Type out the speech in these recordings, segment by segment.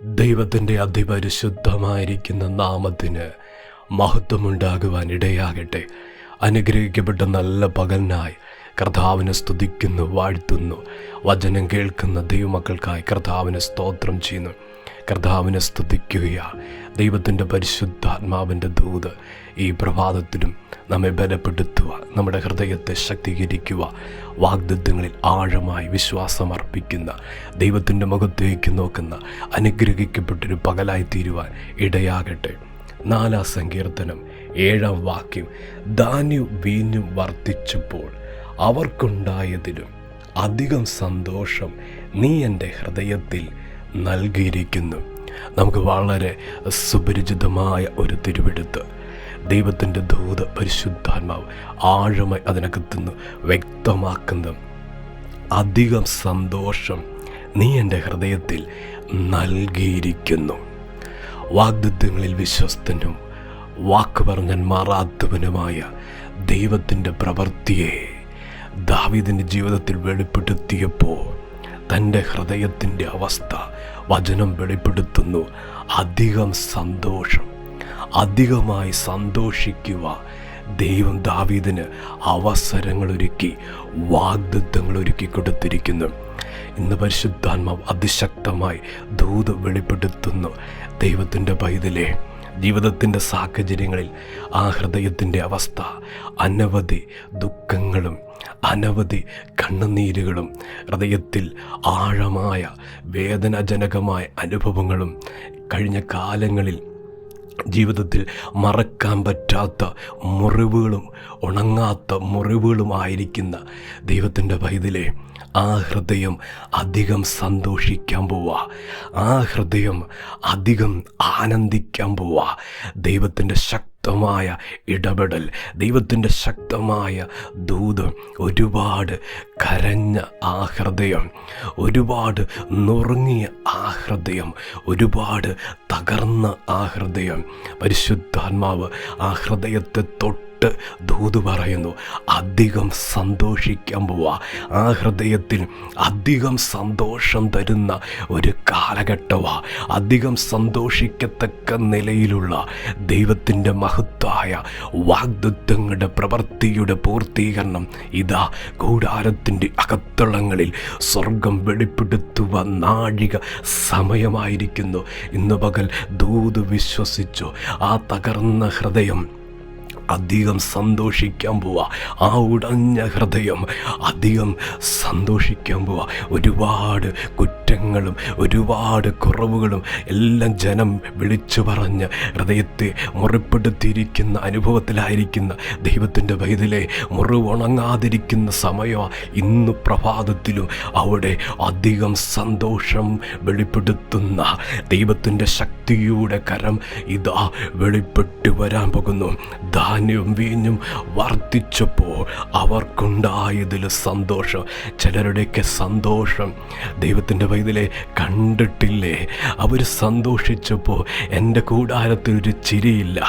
ദൈവത്തിൻ്റെ അതിപരിശുദ്ധമായിരിക്കുന്ന നാമത്തിന് മഹത്വമുണ്ടാകുവാൻ ഇടയാകട്ടെ. അനുഗ്രഹിക്കപ്പെട്ട നല്ല പകലിനായി കർത്താവിനെ സ്തുതിക്കുന്നു, വാഴ്ത്തുന്നു. വചനം കേൾക്കുന്ന ദൈവമക്കൾക്കായി കർത്താവിനെ സ്തോത്രം ചെയ്യുന്നു. കർത്താവിനെ സ്തുതിക്കുകയാണ്. ദൈവത്തിൻ്റെ പരിശുദ്ധാത്മാവിൻ്റെ ദൂത് ഈ പ്രഭാതത്തിലും നമ്മെ ബലപ്പെടുത്തുക, നമ്മുടെ ഹൃദയത്തെ ശക്തീകരിക്കുക, വാഗ്ദത്തങ്ങളിൽ ആഴമായി വിശ്വാസമർപ്പിക്കുന്ന, ദൈവത്തിൻ്റെ മുഖത്തേക്ക് നോക്കുന്ന അനുഗ്രഹിക്കപ്പെട്ടൊരു പകലായി തീരുവാൻ ഇടയാകട്ടെ. 4-ാം സങ്കീർത്തനം 7-ാം വാക്യം, ധാന്യവും വീഞ്ഞും വർദ്ധിച്ചപ്പോൾ അവർക്കുണ്ടായതിലും അധികം സന്തോഷം നീ എൻ്റെ ഹൃദയത്തിൽ നൽകിയിരിക്കുന്നു. നമുക്ക് വളരെ സുപരിചിതമായ ഒരു തിരുവെടുത്ത്, ദൈവത്തിൻ്റെ ദൂത് പരിശുദ്ധാത്മാവ് ആഴമായി അതിനകത്തുനിന്ന് വ്യക്തമാക്കുന്ന അധികം സന്തോഷം നീ എൻ്റെ ഹൃദയത്തിൽ നൽകിയിരിക്കുന്നു. വാഗ്ദത്തങ്ങളിൽ വിശ്വസ്തനും വാക്ക് പറഞ്ഞാൽ മാറാത്തവനുമായ ദൈവത്തിൻ്റെ പ്രവൃത്തിയെ ദാവീദിൻ്റെ ജീവിതത്തിൽ വെളിപ്പെടുത്തിയപ്പോൾ തൻ്റെ ഹൃദയത്തിൻ്റെ അവസ്ഥ വചനം വെളിപ്പെടുത്തുന്നു. അധികം സന്തോഷം, അധികമായി സന്തോഷിക്കുക ദൈവം ദാവീദിന് അവസരങ്ങളൊരുക്കി, വാഗ്ദത്തങ്ങളൊരുക്കി കൊടുത്തിരിക്കുന്നു. ഇന്ന് പരിശുദ്ധാത്മാവ് അതിശക്തമായി ദൂത് വെളിപ്പെടുത്തുന്നു. ദൈവത്തിൻ്റെ പൈതലേ, ജീവിതത്തിൻ്റെ സാഹചര്യങ്ങളിൽ ആ ഹൃദയത്തിൻ്റെ അവസ്ഥ, അനവധി ദുഃഖങ്ങളും അനവധി കണ്ണുനീരുകളും ഹൃദയത്തിൽ ആഴമായ വേദനാജനകമായ അനുഭവങ്ങളും കഴിഞ്ഞ കാലങ്ങളിൽ ജീവിതത്തിൽ മറക്കാൻ പറ്റാത്ത മുറിവുകളും ഉണങ്ങാത്ത മുറിവുകളുമായിരിക്കുന്ന ദൈവത്തിൻ്റെ പൈതലേ, ആ ഹൃദയം അധികം സന്തോഷിക്കാൻ പോവുക, ആ ഹൃദയം അധികം ആനന്ദിക്കാൻ പോവുക. ദൈവത്തിൻ്റെ ശക്തമായ ഇടപെടൽ, ദൈവത്തിൻ്റെ ശക്തമായ ദൂത്, ഒരുപാട് കരഞ്ഞ ആ ഹൃദയം, ഒരുപാട് നുറുങ്ങിയ ആ ഹൃദയം, ഒരുപാട് തകർന്ന ആ ഹൃദയം, പരിശുദ്ധാത്മാവ് ആ ഹൃദയത്തെ തൊട്ട് ദൂത് പറയുന്നു. അധികം സന്തോഷിക്കാൻ പോവുക. ആ ഹൃദയത്തിൽ അധികം സന്തോഷം തരുന്ന ഒരു കാലഘട്ടമാണ്. അധികം സന്തോഷിക്കത്തക്ക നിലയിലുള്ള ദൈവത്തിൻ്റെ മഹത്തായ വാഗ്ദത്തങ്ങളുടെ പ്രവൃത്തിയുടെ പൂർത്തീകരണം ഇതാ കൂടാരത്തിൻ്റെ അകത്തളങ്ങളിൽ സ്വർഗം വെളിപ്പെടുത്തുവാൻ നാഴിക സമയമായിരിക്കുന്നു. ഇന്ന് പകൽ ദൂത് വിശ്വസിച്ചു. ആ തകർന്ന ഹൃദയം അധികം സന്തോഷിക്കാൻ പോവുക. ആ ഉടഞ്ഞ ഹൃദയം അധികം സന്തോഷിക്കാൻ പോവുക. ഒരുപാട് കുറ്റങ്ങളും ഒരുപാട് കുറവുകളും എല്ലാം ജനം വിളിച്ചു പറഞ്ഞ് ഹൃദയത്തെ മുറിപ്പെടുത്തിയിരിക്കുന്ന അനുഭവത്തിലായിരിക്കുന്ന ദൈവത്തിൻ്റെ പൈതലേ, മുറിവുണങ്ങാതിരിക്കുന്ന സമയമാണ് ഇന്ന് പ്രഭാതത്തിലും. അവിടെ അധികം സന്തോഷം വെളിപ്പെടുത്തുന്ന ദൈവത്തിൻ്റെ ശക്തിയുടെ കരം ഇതാ വെളിപ്പെട്ടു വരാൻ പോകുന്നു. ധാന്യവും വീഞ്ഞും വർദ്ധിച്ചപ്പോൾ അവർക്കുണ്ടായതിൽ സന്തോഷം. ചിലരുടെയൊക്കെ സന്തോഷം ദൈവത്തിൻ്റെ പൈതലേ കണ്ടിട്ടില്ലേ? അവർ സന്തോഷിച്ചപ്പോൾ എൻ്റെ കൂടാരത്തിലൊരു ചിരിയില്ല,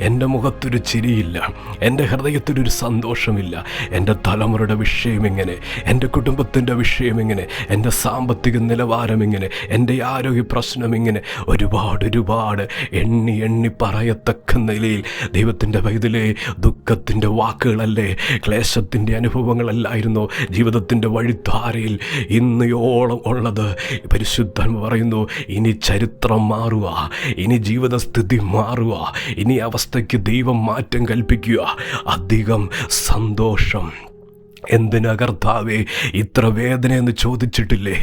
എൻ്റെ മുഖത്തൊരു ചിരിയില്ല, എൻ്റെ ഹൃദയത്തിലൊരു സന്തോഷമില്ല. എൻ്റെ തലമുറയുടെ വിഷയം എങ്ങനെ, എൻ്റെ കുടുംബത്തിൻ്റെ വിഷയം എങ്ങനെ, എൻ്റെ സാമ്പത്തിക നിലവാരം എങ്ങനെ, എൻ്റെ ആരോഗ്യ പ്രശ്നം എങ്ങനെ, ഒരുപാട് എണ്ണി എണ്ണി പറയത്തക്ക നിലയിൽ ദൈവത്തിൻ്റെ പൈതലേ, ദുഃഖത്തിൻ്റെ വാക്കുകളല്ലേ, ക്ലേശത്തിൻ്റെ അനുഭവങ്ങളല്ലായിരുന്നു ജീവിതത്തിൻ്റെ വഴിധാരയിൽ ഇന്നയോളം ഉള്ളത്. പരിശുദ്ധാത്മാവ് പറയുന്നു, ഇനി ചരിത്രം മാറുക, ഇനി ജീവിതസ്ഥിതി മാറുക, ഇനി അവസ്ഥയ്ക്ക് ദൈവം മാറ്റം കൽപ്പിക്കുക. അധികം സന്തോഷം. എന്തിനാ കർത്താവേ ഇത്ര വേദനയെന്ന് ചോദിച്ചിട്ടില്ലേ?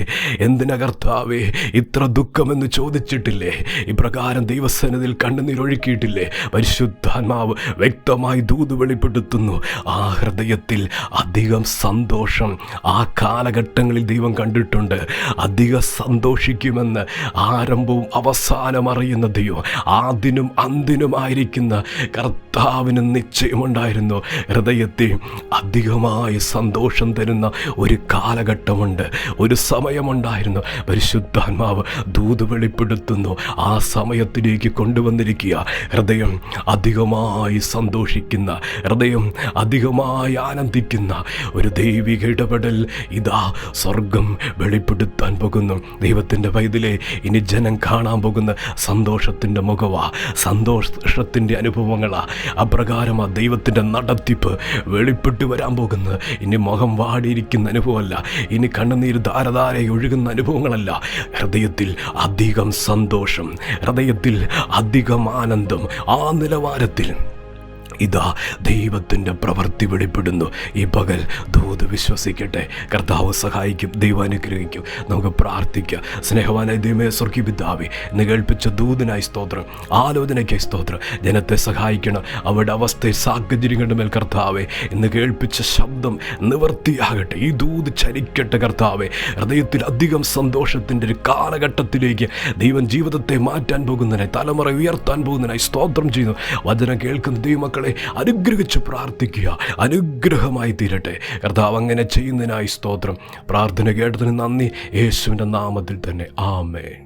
എന്തിനാ കർത്താവേ ഇത്ര ദുഃഖമെന്ന് ചോദിച്ചിട്ടില്ലേ? ഇപ്രകാരം ദൈവസന്നിധിയിൽ കണ്ണുനീരൊഴുക്കിയിട്ടില്ലേ? പരിശുദ്ധാത്മാവ് വ്യക്തമായി ദൂത് വെളിപ്പെടുത്തുന്നു. ആ ഹൃദയത്തിൽ അധികം സന്തോഷം ആ കാലഘട്ടങ്ങളിൽ ദൈവം കണ്ടിട്ടുണ്ട്. അധികം സന്തോഷിക്കുമെന്ന് ആരംഭവും അവസാനം അറിയുന്ന ദൈവം, ആദ്യനും അന്തിനുമായിരിക്കുന്ന കർത്താവിന് നിശ്ചയമുണ്ടായിരുന്നു. ഹൃദയത്തെ അധികമായി സന്തോഷം തരുന്ന ഒരു കാലഘട്ടമുണ്ട്, ഒരു സമയമുണ്ടായിരുന്നു. പരിശുദ്ധാത്മാവ് ദൂത് വെളിപ്പെടുത്തുന്നു. ആ സമയത്തിലേക്ക് കൊണ്ടുവന്നിരിക്കുക. ഹൃദയം അധികമായി സന്തോഷിക്കുന്ന, ഹൃദയം അധികമായി ആനന്ദിക്കുന്ന ഒരു ദൈവിക ഇടപെടൽ ഇതാ സ്വർഗം വെളിപ്പെടുത്താൻ പോകുന്നു. ദൈവത്തിൻ്റെ പൈതലേ, ഇനി ജനം കാണാൻ പോകുന്ന സന്തോഷത്തിൻ്റെ മുഖവാ, സന്തോഷത്തിൻ്റെ അനുഭവങ്ങളാ. അപ്രകാരമാ ദൈവത്തിൻ്റെ നടത്തിപ്പ് വെളിപ്പെട്ടു വരാൻ പോകുന്നത്. ഇനി മുഖം വാടിയിരിക്കുന്ന അനുഭവമല്ല, ഇനി കണ്ണുനീര് ധാരധാരയായി ഒഴുകുന്ന അനുഭവങ്ങളല്ല. ഹൃദയത്തിൽ അധികം സന്തോഷം, ഹൃദയത്തിൽ അധികം ആനന്ദം. ആ നിലവാരത്തിൽ ഇതാ ദൈവത്തിൻ്റെ പ്രവൃത്തി വെളിപ്പെടുന്നു. ഈ പകൽ ദൂത് വിശ്വസിക്കട്ടെ. കർത്താവ് സഹായിക്കും, ദൈവം അനുഗ്രഹിക്കും. നമുക്ക് പ്രാർത്ഥിക്കാം. സ്നേഹവാനായ ദൈവമേ, സ്വർഗീയ പിതാവേ, ഇന്ന് കേൾപ്പിച്ച ദൂതിനായി സ്തോത്രം, ആലോചനയ്ക്കായി സ്തോത്രം. ജനത്തെ സഹായിക്കണം. അവരുടെ അവസ്ഥ സാഹചര്യങ്ങളുടെ മേൽ കർത്താവേ, ഇന്ന് കേൾപ്പിച്ച ശബ്ദം നിവൃത്തിയാകട്ടെ. ഈ ദൂത് ചലിക്കട്ടെ കർത്താവേ. ഹൃദയത്തിൽ അധികം സന്തോഷത്തിൻ്റെ ഒരു കാലഘട്ടത്തിലേക്ക് ദൈവം ജീവിതത്തെ മാറ്റാൻ പോകുന്നതിനായി, തലമുറ ഉയർത്താൻ പോകുന്നതിനായി സ്തോത്രം ചെയ്യുന്നു. വചനം കേൾക്കുന്ന ദൈവമക്കളെ അനുഗ്രഹിച്ച് പ്രാർത്ഥിക്കുക. അനുഗ്രഹമായി തീരട്ടെ കർത്താവ്. അങ്ങനെ ചെയ്യുന്നതിനായി സ്തോത്രം. പ്രാർത്ഥന കേട്ടതിന് നന്ദി. യേശുവിൻ്റെ നാമത്തിൽ തന്നെ ആമേൻ.